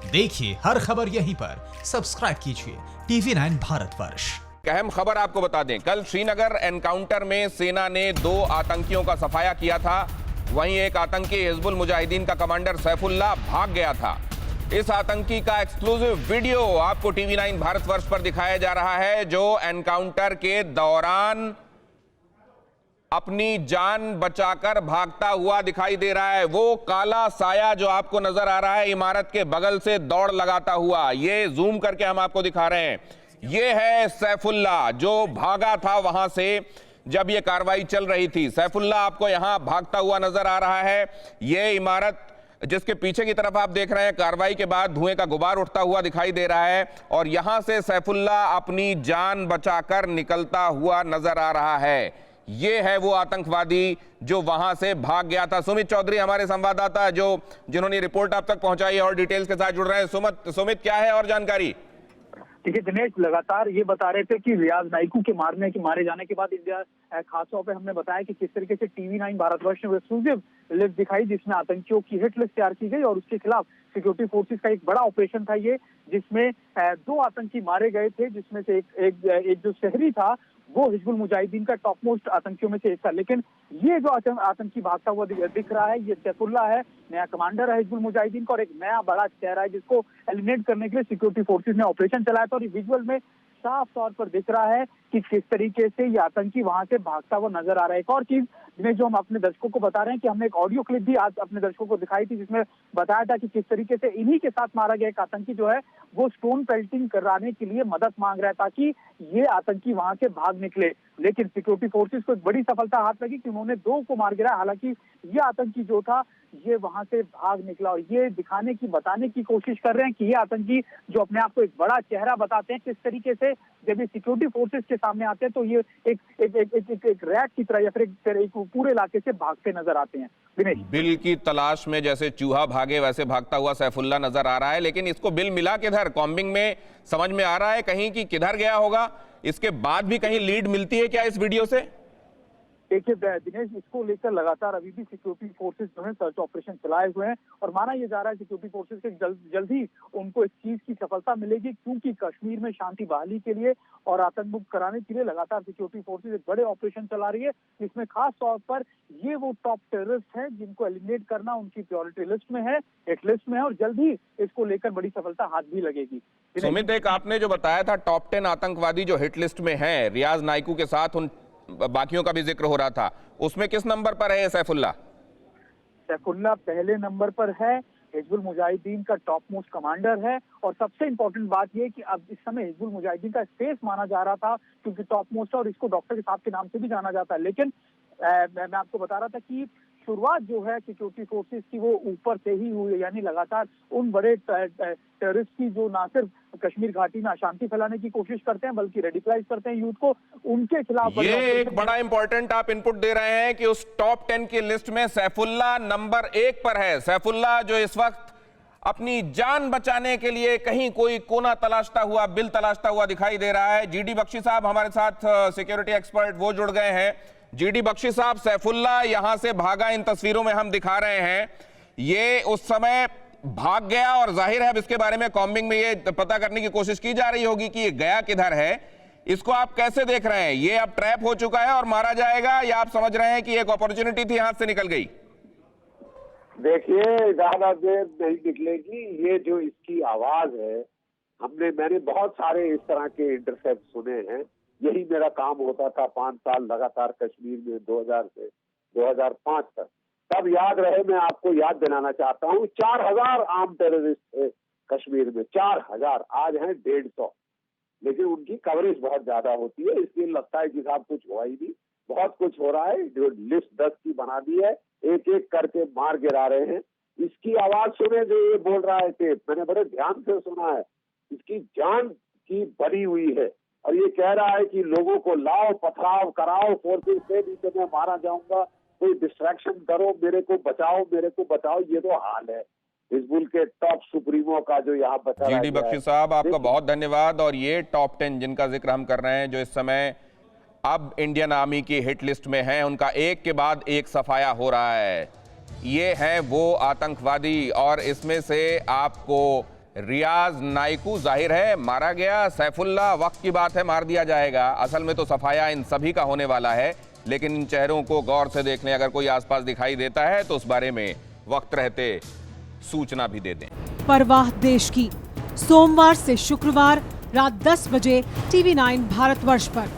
देखिए हर खबर यहीं पर, सब्सक्राइब कीजिए TV9 भारतवर्ष। अहम खबर आपको बता दें, कल श्रीनगर एनकाउंटर में सेना ने 2 आतंकियों का सफाया किया था। वहीं एक आतंकी हिजबुल मुजाहिदीन का कमांडर सैफुल्लाह भाग गया था। इस आतंकी का एक्सक्लूसिव वीडियो आपको TV9 भारतवर्ष पर दिखाया जा रहा है, जो एनकाउंटर के दौरान अपनी जान बचाकर भागता हुआ दिखाई दे रहा है। वो काला साया जो आपको नजर आ रहा है इमारत के बगल से दौड़ लगाता हुआ, ये जूम करके हम आपको दिखा रहे हैं। ये है सैफुल्लाह जो भागा था वहां से जब ये कार्रवाई चल रही थी। सैफुल्लाह आपको यहां भागता हुआ नजर आ रहा है। ये इमारत जिसके पीछे की तरफ आप देख रहे हैं, कार्रवाई के बाद धुएं का गुबार उठता हुआ दिखाई दे रहा है और यहां से सैफुल्लाह अपनी जान बचाकर निकलता हुआ नजर आ रहा है। ये है वो आतंकवादी जो वहां से भाग गया था। सुमित चौधरी हमारे संवाददाता जिन्होंने रिपोर्ट आप तक पहुंचाई है और डिटेल्स के साथ जुड़ रहे हैं। सुमित, क्या है और जानकारी? देखिए दिनेश, लगातार ये बता रहे थे कि रियाज नाइकू के मारे जाने के बाद इंडिया खास तौर पे हमने बताया कि किस तरीके से TV9 भारतवर्ष ने एक्सक्लूसिव लिस्ट दिखाई जिसमें आतंकियों की हिट लिस्ट तैयार की गई और उसके खिलाफ सिक्योरिटी फोर्सेस का एक बड़ा ऑपरेशन था ये, जिसमें 2 आतंकी मारे गए थे, जिसमें से एक जो शहरी था वो हिजबुल मुजाहिदीन का टॉप मोस्ट आतंकियों में से एक था। लेकिन ये जो आतंकी भागता हुआ दिख रहा है, ये सैफुल्लाह है, नया कमांडर है हिजबुल मुजाहिदीन का और एक नया बड़ा चेहरा है जिसको एलिमिनेट करने के लिए सिक्योरिटी फोर्सेस ने ऑपरेशन चलाया था। और विजुअल में साफ तौर पर दिख रहा है कि किस तरीके से ये आतंकी वहां से भागता हुआ नजर आ रहा है। एक और चीज जिन्हें जो हम अपने दर्शकों को बता रहे हैं कि हमने एक ऑडियो क्लिप भी आज अपने दर्शकों को दिखाई थी जिसमें बताया था कि किस तरीके से इन्हीं के साथ मारा गया एक आतंकी जो है वो स्टोन पेल्टिंग कराने के लिए मदद मांग रहा है ताकि ये आतंकी वहां से भाग निकले। लेकिन सिक्योरिटी फोर्सेस को एक बड़ी सफलता हाथ लगी कि उन्होंने 2 को मार गिराया। हालांकि ये आतंकी जो था ये वहां से भाग निकला और ये बताने की कोशिश कर रहे हैं कि ये आतंकी जो अपने आप को एक बड़ा चेहरा बताते हैं, किस तरीके से जब ये सिक्योरिटी फोर्सेस के सामने आते हैं तो ये एक रैट की तरह या फिर एक पूरे इलाके से भागते नजर आते हैं। बिल की तलाश में जैसे चूहा भागे वैसे भागता हुआ सैफुल्लाह नजर आ रहा है, लेकिन इसको बिल मिला किधर? कॉम्बिंग में समझ में आ रहा है कहीं कि किधर गया होगा। इसके बाद भी कहीं लीड मिलती है क्या इस वीडियो से? देखिए दिनेश, इसको लेकर लगातार अभी भी सिक्योरिटी फोर्सेस जो है सर्च ऑपरेशन चलाए हुए हैं और माना यह जा रहा है सिक्योरिटी फोर्सेस के जल्द ही उनको इस चीज की सफलता मिलेगी, क्योंकि कश्मीर में शांति बहाली के लिए और आतंक मुक्त कराने के लिए लगातार सिक्योरिटी फोर्सेस एक बड़े ऑपरेशन चला रही है, जिसमें खास तौर पर ये वो टॉप टेररिस्ट हैं जिनको एलिमिनेट करना उनकी प्रायोरिटी लिस्ट में है, हिट लिस्ट में है और जल्द ही इसको लेकर बड़ी सफलता हाथ भी लगेगी। सुमित, एक आपने जो बताया था टॉप 10 आतंकवादी जो हिट लिस्ट में है, रियाज नाइकू के साथ उन बाकियों का भी जिक्र हो रहा था, उसमें किस नंबर पर है सैफुल्लाह? सैफुल्लाह पहले नंबर पर है, हिजबुल मुजाहिदीन का टॉप मोस्ट कमांडर है और सबसे इंपॉर्टेंट बात यह कि अब इस समय हिजबुल मुजाहिदीन का स्पेस माना जा रहा था क्योंकि टॉप मोस्ट है और इसको डॉक्टर साहब के नाम से भी जाना जाता है। लेकिन मैं आपको बता रहा था कि शुरुआत जो है सिक्योरिटी फोर्सेस की वो ऊपर से ही हुई है, यानी लगातार उन बड़े टेररिस्ट की जो ना सिर्फ कश्मीर घाटी में अशांति फैलाने की कोशिश करते हैं बल्कि रेडिकलाइज करते हैं यूथ को, उनके खिलाफ ये एक बड़ा इंपॉर्टेंट आप इनपुट दे रहे हैं कि उस टॉप 10 की लिस्ट में सैफुल्लाह नंबर 1 पर है। सैफुल्लाह जो इस वक्त अपनी जान बचाने के लिए कहीं कोई कोना तलाशता हुआ, बिल तलाशता हुआ दिखाई दे रहा है। GD बख्शी साहब हमारे साथ सिक्योरिटी एक्सपर्ट वो जुड़ गए हैं। GD बख्शी साहब, सैफुल्लाह यहां से भागा, इन तस्वीरों में हम दिखा रहे हैं, ये उस समय भाग गया और जाहिर है अब इसके बारे में कॉम्बिंग में ये पता करने की कोशिश की जा रही होगी कि ये गया किधर है। इसको आप कैसे देख रहे हैं? ये अब ट्रैप हो चुका है और मारा जाएगा या आप समझ रहे हैं कि एक अपॉर्चुनिटी थी, हाथ से निकल गई? देखिए, ज्यादा देर नहीं निकलेगी। ये जो इसकी आवाज है, मैंने बहुत सारे इस तरह के इंटरसेप्ट सुने हैं। यही मेरा काम होता था 5 साल लगातार कश्मीर में, 2000 से 2005 तक। तब याद रहे, मैं आपको याद दिलाना चाहता हूँ, 4000 आर्म टेररिस्ट थे कश्मीर में, 4000। आज हैं 150। लेकिन उनकी कवरेज बहुत ज्यादा होती है, इसलिए लगता है कि साहब कुछ हुआ ही नहीं। बहुत कुछ हो रहा है। जो लिस्ट 10 की बना दी है, एक एक करके मार गिरा रहे हैं। इसकी आवाज सुने जो ये बोल रहा है टेप, मैंने बड़े ध्यान से सुना है। इसकी जान की बनी हुई है और ये कह रहा है कि लोगों को लाओ, पथराव कराओ, फोर्सेस से, नहीं तो मैं मारा जाऊंगा, कोई डिस्ट्रैक्शन करो, मेरे को बचाओ। ये तो हाल है हिजबुल के टॉप सुप्रीमो का जो यहाँ बता। GD बख्शी साहब, आपका बहुत धन्यवाद। और ये टॉप 10 जिनका जिक्र हम कर रहे हैं, जो इस समय अब इंडियन आर्मी की हिट लिस्ट में हैं, उनका एक के बाद एक सफाया हो रहा है। ये हैं वो आतंकवादी और इसमें से आपको रियाज नाइकू जाहिर है मारा गया। सैफुल्लाह वक्त की बात है, मार दिया जाएगा। असल में तो सफाया इन सभी का होने वाला है, लेकिन इन चेहरों को गौर से देख लें। अगर कोई आसपास दिखाई देता है तो उस बारे में वक्त रहते सूचना भी दे दें। परवाह देश की, सोमवार से शुक्रवार रात 10 बजे TV9 भारतवर्ष पर।